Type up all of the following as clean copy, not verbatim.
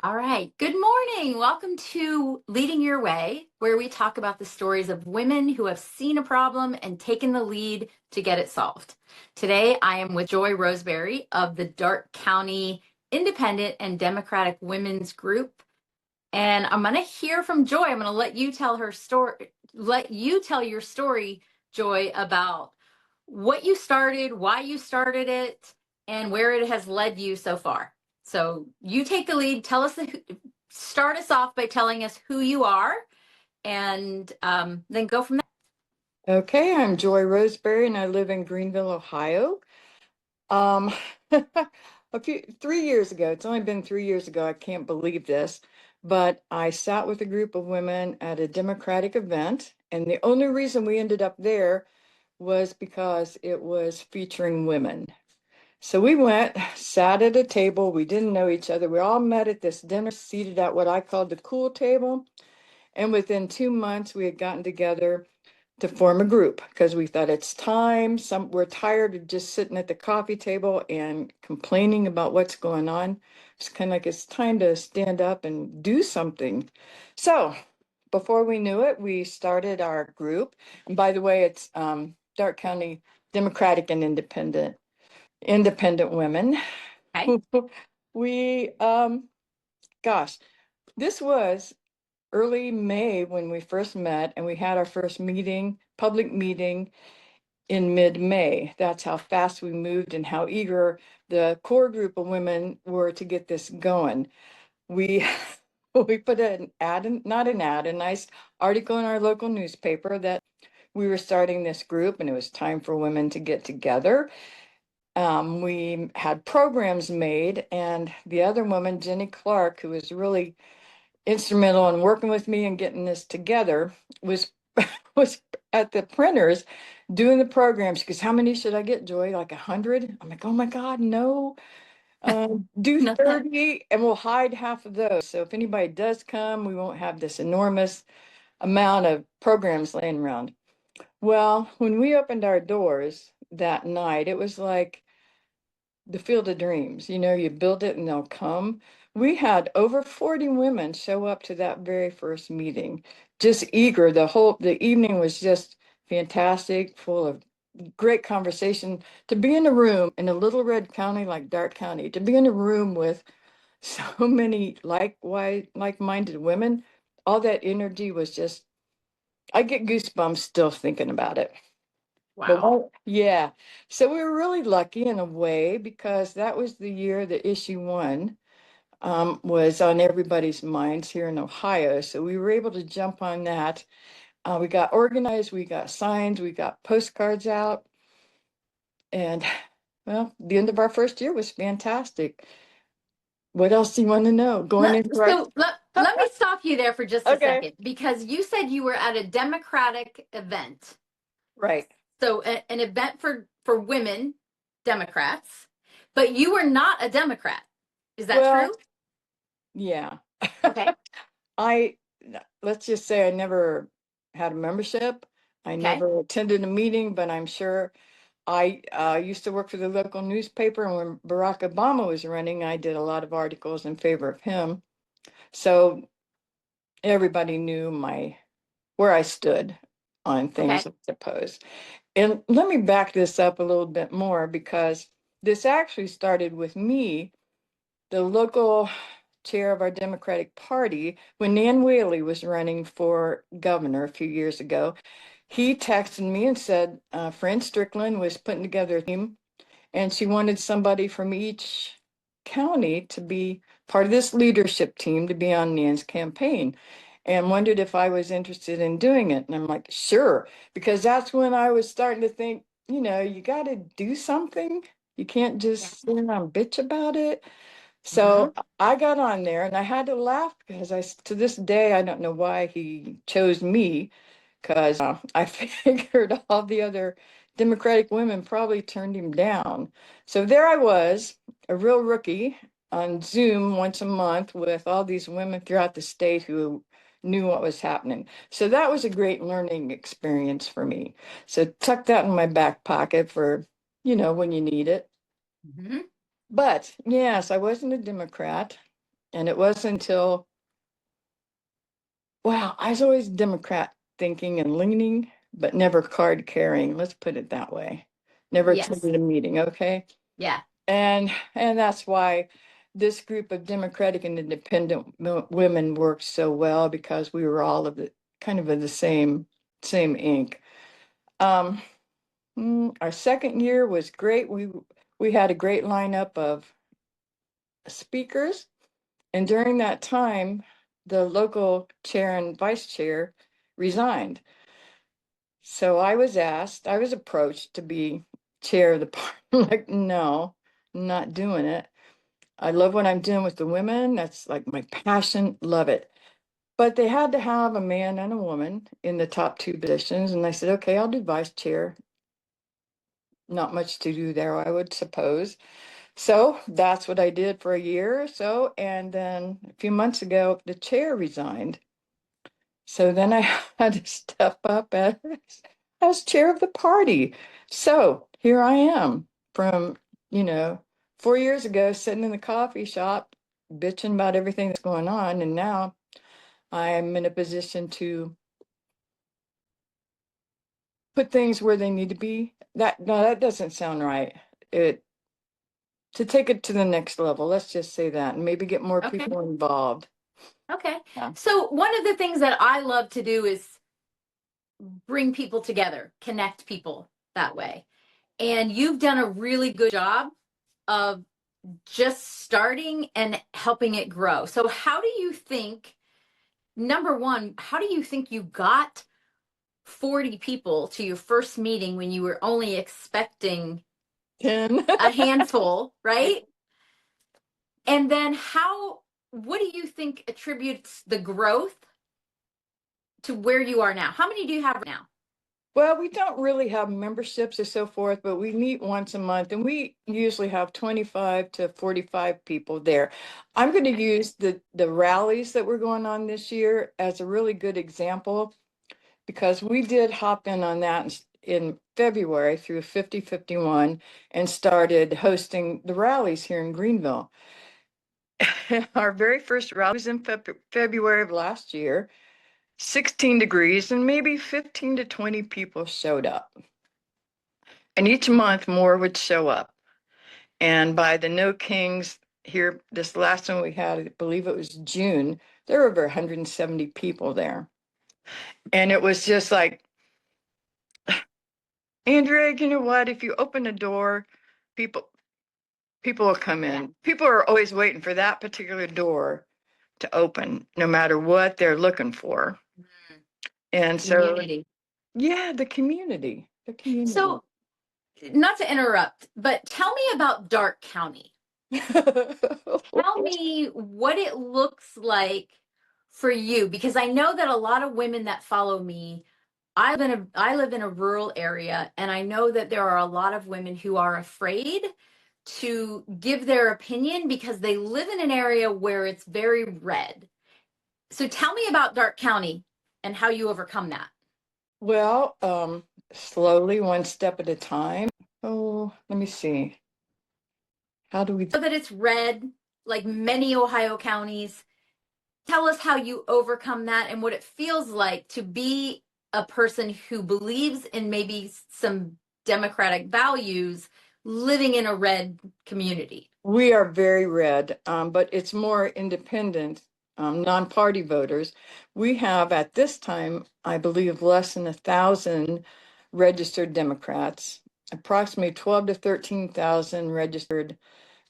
All right. Good morning. Welcome to Leading Your Way, where we talk about the stories of women who have seen a problem and taken the lead to get it solved. Today, I am with Joy Roseberry of the Darke County Independent and Democratic Women's Group. And I'm going to hear from Joy. I'm going to let you tell her story, let you tell your story, Joy, about what you started, why you started it, and where it has led you so far. So you take the lead. Start us off by telling us who you are, and then go from there. Okay, I'm Joy Roseberry and I live in Greenville, Ohio. Um, 3 years ago, it's only been 3 years ago, I can't believe this, but I sat with a group of women at a Democratic event, and the only reason we ended up there was because it was featuring women. So we went, sat at a table, we didn't know each other. We all met at this dinner, seated at what I called the cool table. And within 2 months, we had gotten together to form a group because we thought it's time. We're tired of just sitting at the coffee table and complaining about what's going on. It's kind of like it's time to stand up and do something. So before we knew it, we started our group. And by the way, it's Darke County Democratic and Independent Women. Okay. We gosh, this was early May when we first met, and we had our first public meeting in mid-May. That's how fast we moved and how eager the core group of women were to get this going. We we put a nice article in our local newspaper that we were starting this group and it was time for women to get together. We had programs made, and the other woman, Jenny Clark, who was really instrumental in working with me and getting this together, was was at the printers doing the programs. Because how many should I get, Joy? Like 100? I'm like, oh my God, no. Do No. 30 and we'll hide half of those. So if anybody does come, we won't have this enormous amount of programs laying around. Well, when we opened our doors that night, it was like the field of dreams. You build it and they'll come. We had over 40 women show up to that very first meeting, just eager. The evening was just fantastic, full of great conversation. To be in a room in a little red county like Darke County, to be in a room with so many like-minded women, all that energy was just, I get goosebumps still thinking about it. But Wow. yeah. So we were really lucky in a way because that was the year that issue one was on everybody's minds here in Ohio. So we were able to jump on that. We got organized, we got signs, we got postcards out. And well, the end of our first year was fantastic. What else do you want to know? Going Let, into our so let, let me stop you there for just a okay, second, because you said you were at a Democratic event. right. So an event for women Democrats, but you were not a Democrat. Is that Well, true? yeah. Okay. I let's just say I never had a membership. I Okay. never attended a meeting, but I'm sure I used to work for the local newspaper, and when Barack Obama was running, I did a lot of articles in favor of him. So everybody knew where I stood on Okay. things, I suppose. And let me back this up a little bit more because this actually started with me, the local chair of our Democratic Party, when Nan Whaley was running for governor a few years ago. He texted me and said, Fran Strickland was putting together a team and she wanted somebody from each county to be part of this leadership team to be on Nan's campaign, and wondered if I was interested in doing it. And I'm like, sure, because that's when I was starting to think, you got to do something. You can't Yeah. just sit around and bitch about it. Mm-hmm. So I got on there and I had to laugh because to this day, I don't know why he chose me because I figured all the other Democratic women probably turned him down. So there I was, a real rookie on Zoom once a month with all these women throughout the state who knew what was happening. So that was a great learning experience for me. So tuck that in my back pocket for, when you need it. Mm-hmm. But yes, I wasn't a Democrat. And it wasn't until, well, I was always Democrat thinking and leaning, but never card carrying. Let's put it that way. Never Yes. attended a meeting, okay? Yeah. And that's why this group of Democratic and Independent women worked so well, because we were all of the kind of the same ink. Um, our second year was great. We had a great lineup of speakers, and during that time, the local chair and vice chair resigned. So I was approached to be chair of the party. Like, no, I'm not doing it. I love what I'm doing with the women. That's like my passion, love it. But they had to have a man and a woman in the top two positions. And I said, okay, I'll do vice chair. Not much to do there, I would suppose. So that's what I did for a year or so. And then a few months ago, the chair resigned. So then I had to step up as chair of the party. So here I am from, you know, 4 years ago, sitting in the coffee shop, bitching about everything that's going on. And now I'm in a position to put things where they need to be. No, that doesn't sound right. It To take it to the next level, let's just say that, and maybe get more Okay. people involved. Okay. Yeah. So one of the things that I love to do is bring people together, connect people that way. And you've done a really good job of just starting and helping it grow. So how do you think, number one, how do you think you got 40 people to your first meeting when you were only expecting 10. a handful, right? And then what do you think attributes the growth to where you are now? How many do you have right now? Well, we don't really have memberships or so forth, but we meet once a month and we usually have 25 to 45 people there. I'm going to use the rallies that were going on this year as a really good example, because we did hop in on that in February through 5051 and started hosting the rallies here in Greenville. Our very first rally was in February of last year, 16 degrees, and maybe 15 to 20 people showed up. And each month more would show up. And by the No Kings here, this last one we had, I believe it was June, there were over 170 people there. And it was just like, Andrea, you know what? If you open a door, people people will come in. People are always waiting for that particular door to open, no matter what they're looking for. And so, Community. yeah, the community. So, not to interrupt, but tell me about Dark County. Tell me what it looks like for you, because I know that a lot of women that follow me, I live in a rural area, and I know that there are a lot of women who are afraid to give their opinion because they live in an area where it's very red. So tell me about Dark County and how you overcome that. Well, slowly, one step at a time. Oh, let me see. How do we? So that it's red, like many Ohio counties. Tell us how you overcome that and what it feels like to be a person who believes in maybe some democratic values living in a red community. We are very red, but it's more independent, non-party voters. We have at this time, I believe, less than 1,000 registered Democrats, approximately 12 to 13,000 registered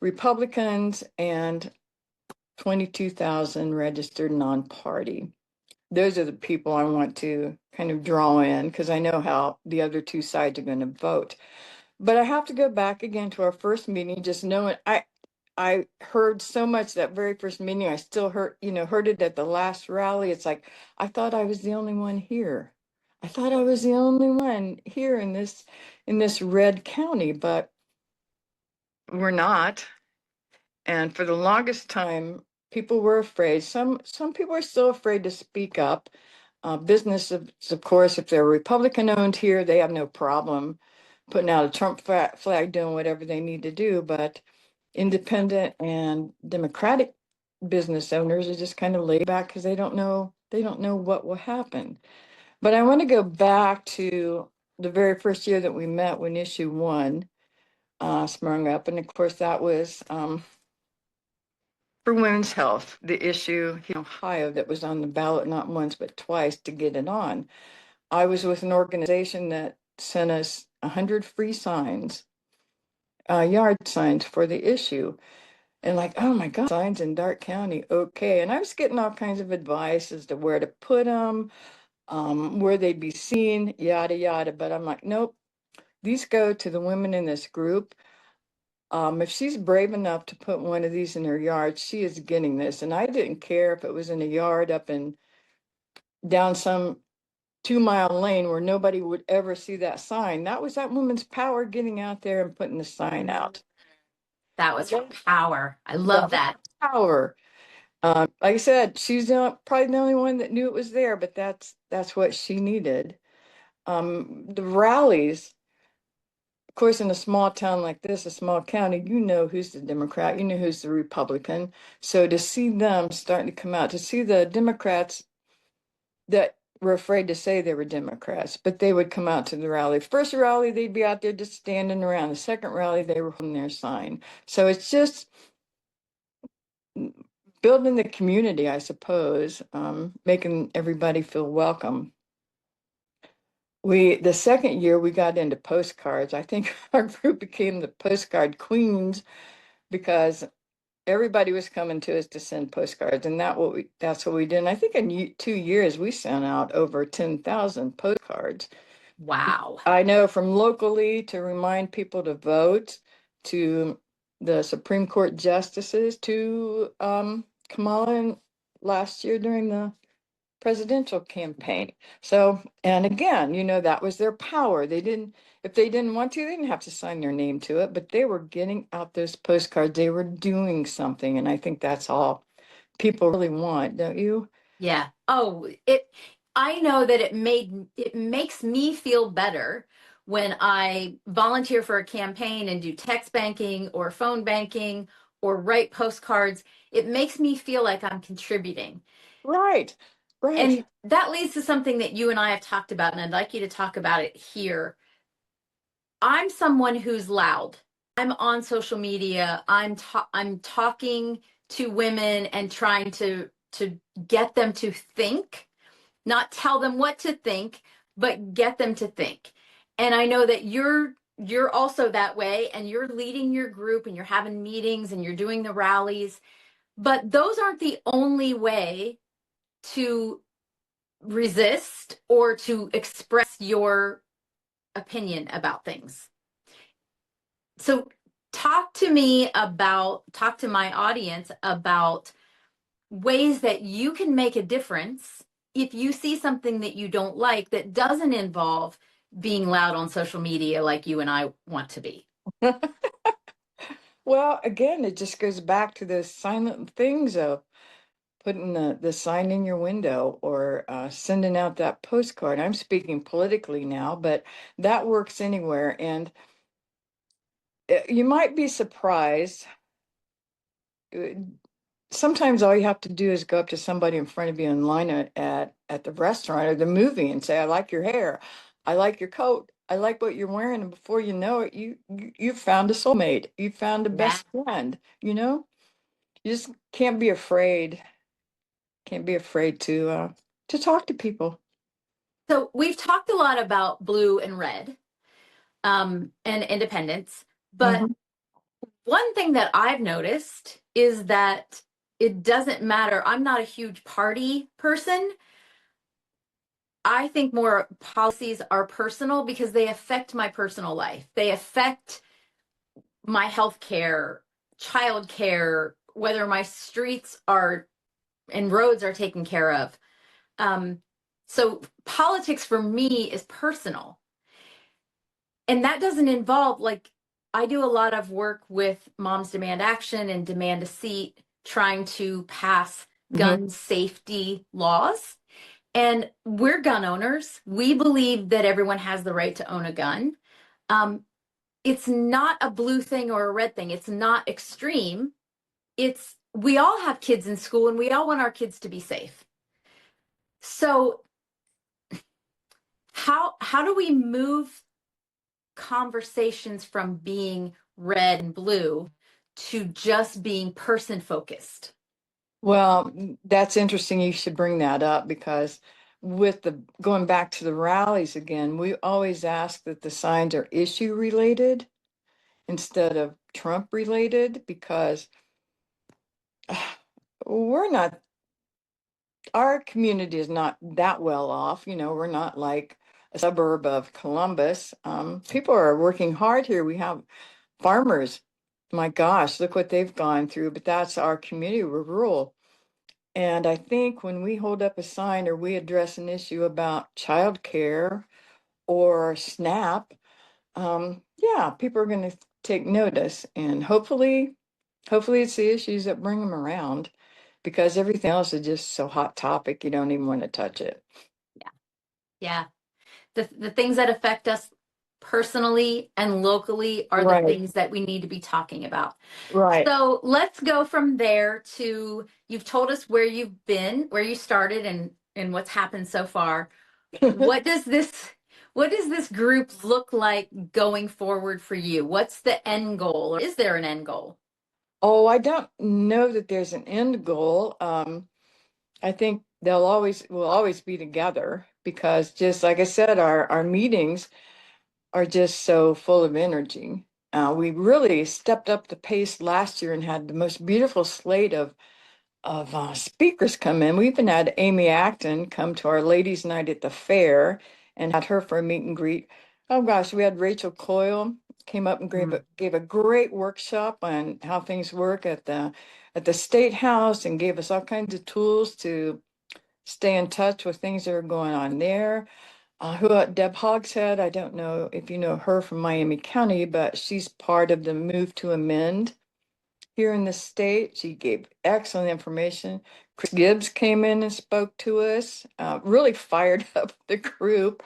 Republicans, and 22,000 registered non-party. Those are the people I want to kind of draw in, because I know how the other two sides are going to vote. But I have to go back again to our first meeting, just knowing I heard so much that very first meeting. I still heard it at the last rally. It's like I thought I was the only one here. I thought I was the only one here in this red county, but we're not. And for the longest time, people were afraid. Some people are still afraid to speak up. Businesses, of course, if they're Republican owned here, they have no problem putting out a Trump flag, doing whatever they need to do. But independent and Democratic business owners are just kind of laid back because they don't know what will happen. But I want to go back to the very first year that we met when issue one sprung up. And of course, that was for women's health, the issue in Ohio that was on the ballot not once but twice to get it on. I was with an organization that sent us 100 free signs, yard signs for the issue. And like, oh my God, signs in Dark County, okay. And I was getting all kinds of advice as to where to put them, where they'd be seen, yada, yada. But I'm like, nope, these go to the women in this group. If she's brave enough to put one of these in her yard, she is getting this. And I didn't care if it was in a yard up and down some 2 mile lane where nobody would ever see that sign. That was that woman's power getting out there and putting the sign out. That was her power. I love That was that. power. Like I said, she's probably the only one that knew it was there, but that's what she needed. The rallies, of course, in a small town like this, a small county, you know who's the Democrat, you know who's the Republican. So to see them starting to come out, to see the Democrats that were afraid to say they were Democrats, but they would come out to the rally. First rally, they'd be out there just standing around. The second rally, they were holding their sign. So it's just building the community, I suppose, making everybody feel welcome. The second year we got into postcards. I think our group became the postcard queens because everybody was coming to us to send postcards, and that's what we did. And I think in 2 years we sent out over 10,000 postcards. Wow. I know from locally to remind people to vote, to the Supreme Court justices, to Kamala last year during the presidential campaign. So, and again, that was their power. If they didn't want to, they didn't have to sign their name to it, but they were getting out those postcards. They were doing something. And I think that's all people really want, don't you? Yeah. Oh, I know that it makes me feel better when I volunteer for a campaign and do text banking or phone banking or write postcards. It makes me feel like I'm contributing. Right, right. And that leads to something that you and I have talked about, and I'd like you to talk about it here. I'm someone who's loud. I'm on social media. I'm talking to women and trying to get them to think, not tell them what to think, but get them to think. And I know that you're also that way, and you're leading your group and you're having meetings and you're doing the rallies, but those aren't the only way to resist or to express your opinion about things. So talk to my audience about ways that you can make a difference if you see something that you don't like that doesn't involve being loud on social media like you and I want to be. Well, again, it just goes back to the silent things of putting the sign in your window or sending out that postcard. I'm speaking politically now, but that works anywhere. And you might be surprised. uh, Sometimes all you have to do is go up to somebody in front of you in line at the restaurant or the movie and say, "I like your hair. I like your coat. I like what you're wearing." And before you know it, you found a soulmate. You found a Yeah. best friend, You just can't be afraid. Can't be afraid to talk to people. So we've talked a lot about blue and red, and independence, but Mhm. one thing that I've noticed is that it doesn't matter. I'm not a huge party person. I think more policies are personal because they affect my personal life. They affect my health care, child care, whether my streets are and roads are taken care of. Um, so politics for me is personal. And that doesn't involve, like, I do a lot of work with Moms Demand Action and Demand a Seat, trying to pass Mhm. gun safety laws. And we're gun owners. We believe that everyone has the right to own a gun. Um, it's not a blue thing or a red thing. It's not extreme. It's we all have kids in school and we all want our kids to be safe. So how do we move conversations from being red and blue to just being person focused? Well, that's interesting. You should bring that up because with the going back to the rallies again, we always ask that the signs are issue related instead of Trump related because we're not, our community is not that well off. We're not like a suburb of Columbus. People are working hard here. We have farmers. My gosh, look what they've gone through. But that's our community. We're rural. And I think when we hold up a sign or we address an issue about childcare or SNAP, yeah, people are going to take notice. And hopefully it's the issues that bring them around because everything else is just so hot topic, you don't even want to touch it. Yeah. Yeah. The things that affect us personally and locally are the Right, things that we need to be talking about. right. So let's go from there to you've told us where you've been, where you started and what's happened so far. What does this group look like going forward for you? What's the end goal, or is there an end goal? Oh, I don't know that there's an end goal. I think will always be together because just like I said, our meetings are just so full of energy. We really stepped up the pace last year and had the most beautiful slate of speakers come in. We even had Amy Acton come to our ladies' night at the fair and had her for a meet and greet. Oh gosh, we had Rachel Coyle came up and Mm. gave a great workshop on how things work at the State House and gave us all kinds of tools to stay in touch with things that are going on there. Deb Hogshead, I don't know if you know her from Miami County, but she's part of the Move to Amend here in the state. She gave excellent information. Chris Gibbs came in and spoke to us, really fired up the group.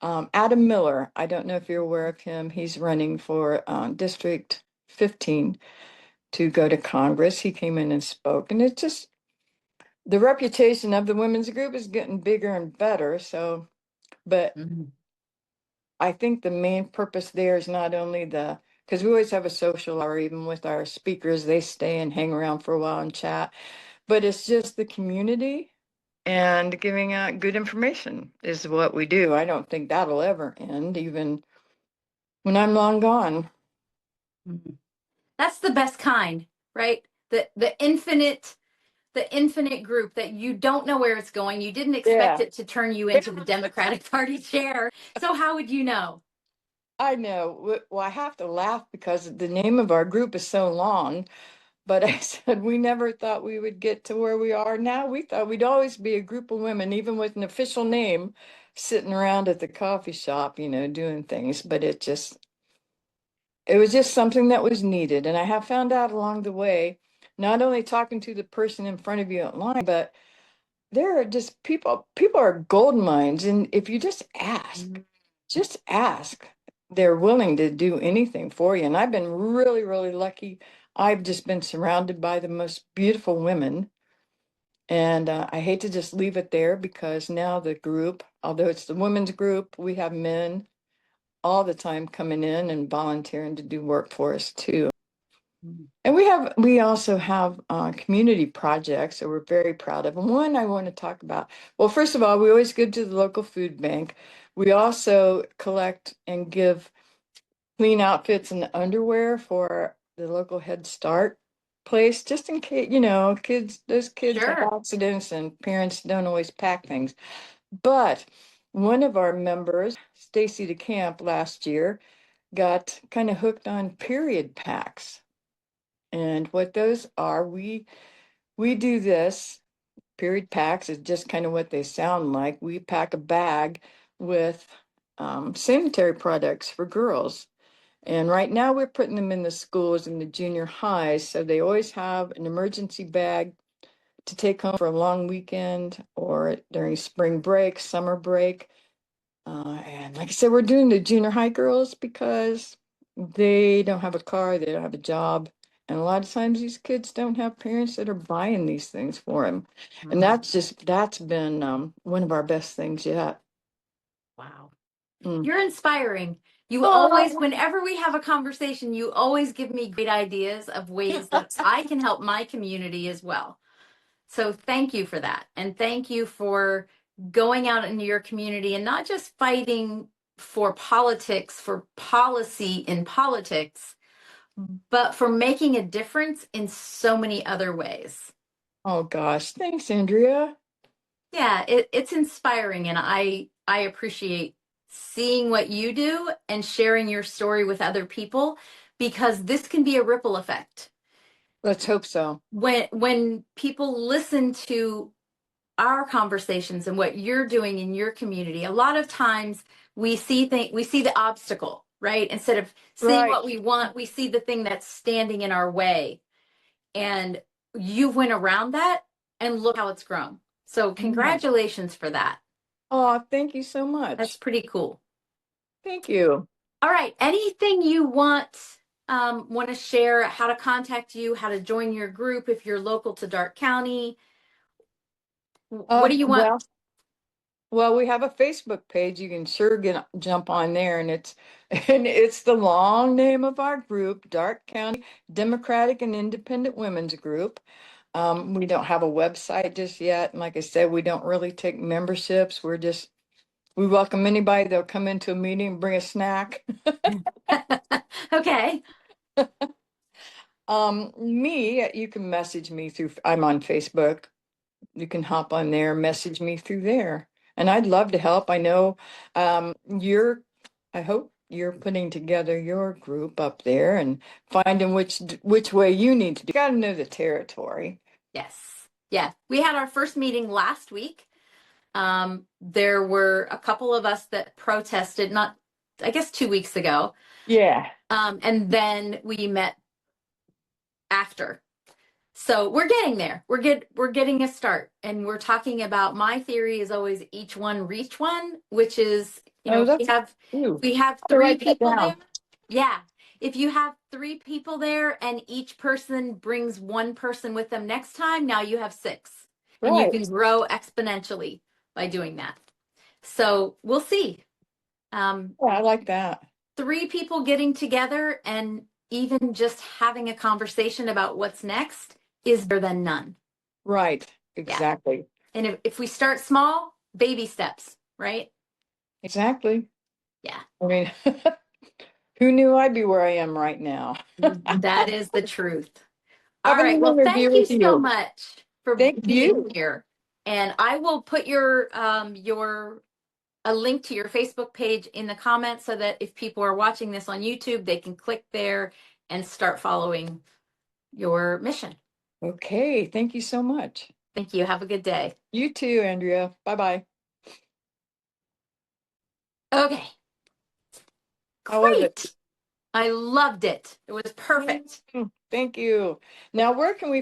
Adam Miller, I don't know if you're aware of him. He's running for District 15 to go to Congress. He came in and spoke, and it's just the reputation of the women's group is getting bigger and better. So, but Mhm. I think the main purpose there is not only because we always have a social hour, even with our speakers, they stay and hang around for a while and chat, but it's just the community and giving out good information is what we do. I don't think that'll ever end, even when I'm long gone. Mhm. That's the best kind, right? The infinite group that you don't know where it's going. You didn't expect Yeah, it to turn you into the Democratic Party chair. So how would you know? I know. Well, I have to laugh because the name of our group is so long. But I said we never thought we would get to where we are now. We thought we'd always be a group of women, even with an official name, sitting around at the coffee shop, doing things. But it was just something that was needed. And I have found out along the way, not only talking to the person in front of you online, but there are just people are gold mines. And if you just ask, they're willing to do anything for you. And I've been really, really lucky. I've just been surrounded by the most beautiful women. And I hate to just leave it there because now the group, although it's the women's group, we have men all the time coming in and volunteering to do work for us too. Mhm. And we also have community projects that we're very proud of. And one I want to talk about. Well, first of all, we always give to the local food bank. We also collect and give clean outfits and underwear for the local Head Start place, just in case, those kids have Sure. accidents and parents don't always pack things. But one of our members, Stacy DeCamp, last year got kind of hooked on period packs. And what those are, we do this. Period packs is just kind of what they sound like. We pack a bag with sanitary products for girls. And right now we're putting them in the schools and the junior highs. So they always have an emergency bag to take home for a long weekend or during spring break, summer break. And like I said, we're doing the junior high girls because they don't have a car, they don't have a job, And a lot of times these kids don't have parents that are buying these things for them. And Mm, that's been one of our best things yet. wow. Mm. You're inspiring. You always, Oh, whenever we have a conversation, you always give me great ideas of ways that I can help my community as well. So thank you for that. And thank you for going out into your community and not just fighting for politics, for policy in politics, but for making a difference in so many other ways. oh gosh. Thanks, Andrea. Yeah, it's inspiring, and I appreciate seeing what you do and sharing your story with other people because this can be a ripple effect. Let's hope so. When people listen to our conversations and what you're doing in your community, a lot of times we see the obstacle, right? Instead of seeing Right. what we want, we see the thing that's standing in our way. And you went around that and look how it's grown. So Yeah. congratulations for that. Oh, thank you so That's much. pretty cool. Thank you. All right. Anything you want to share, how to contact you, how to join your group if you're local to Darke County? What do you want? Well, we have a Facebook page. You can sure jump on there, and it's the long name of our group, Darke County Democratic and Independent Women's Group. We don't have a website just yet. And like I said, we don't really take memberships. We welcome anybody that'll come into a meeting and bring a snack. Okay. You can message me I'm on Facebook. You can hop on there, message me through there. And I'd love to help. I know um, you're, I hope you're putting together your group up there and finding which way you need to do. You got to know the territory. Yes. Yeah. We had our first meeting last week. There were a couple of us that protested, not, I guess, 2 weeks ago. Yeah. And then we met after. So we're getting there. We're getting a start. And we're talking about, my theory is always each one reach one, which is, Oh, we that's have ooh. we have I'll three write that people there. down. Yeah. If you have three people there and each person brings one person with them next time, now you have six. And you Right. can grow exponentially by doing that. So we'll see. Yeah, I like that. Three people getting together and even just having a conversation about what's next is better than none. Right. Yeah. Exactly. And if we start small, baby steps, right? Exactly. Yeah. I mean, who knew I'd be where I am right now? That is the truth. All Having right. an Well, interview thank you with so you. much for Thank being you. here. And I will put your a link to your Facebook page in the comments so that if people are watching this on YouTube, they can click there and start following your mission. Okay. Thank you so much. Thank you. Have a good day. You too, Andrea. Bye-bye. Okay. How was it? Great. I loved it. It was perfect. Thank you. Now, where can we